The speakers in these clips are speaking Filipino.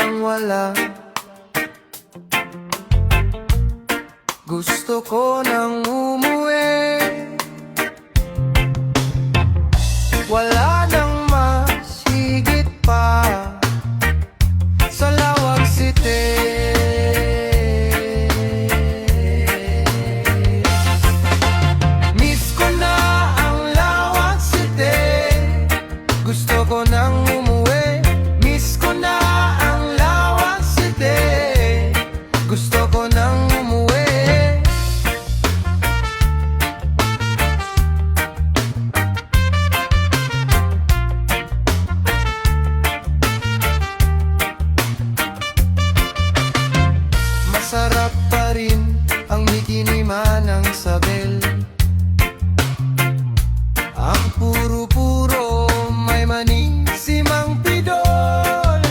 nang wala. Gusto ko nang umuwi. Wala nang mas higit pa sa Lawag City. Miss ko na ang Lawag City. Gusto ko nang umuwi. Miss ko na ang Lawag City. Gusto ko nang umuwi. Masarap pa rin ang bikini manang Sabel. Ang puro-puro may mani si Mang Pidol.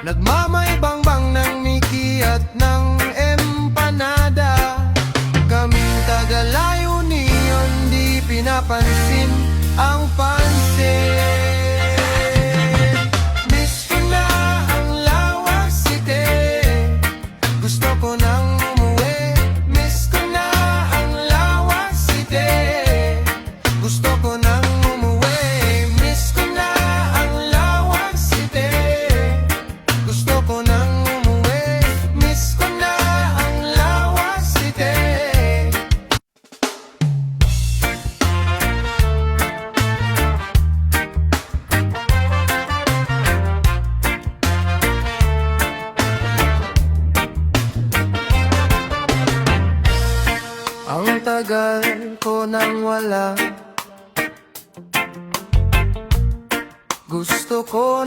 Nagmamay-bangbang ng Mickey at ng empanada. Kaming taga-layo niyon, di pinapansin ang pansin. Miss ko na ang Lawag City. Gusto ko nang umuwi. Miss ko na ang Lawag City. Gusto ko nang umuwi. Miss ko na ang Lawag City. Gusto ko nang umuwi. Miss ko na ang Lawag City. Ang tagal ko nang wala. Gusto ko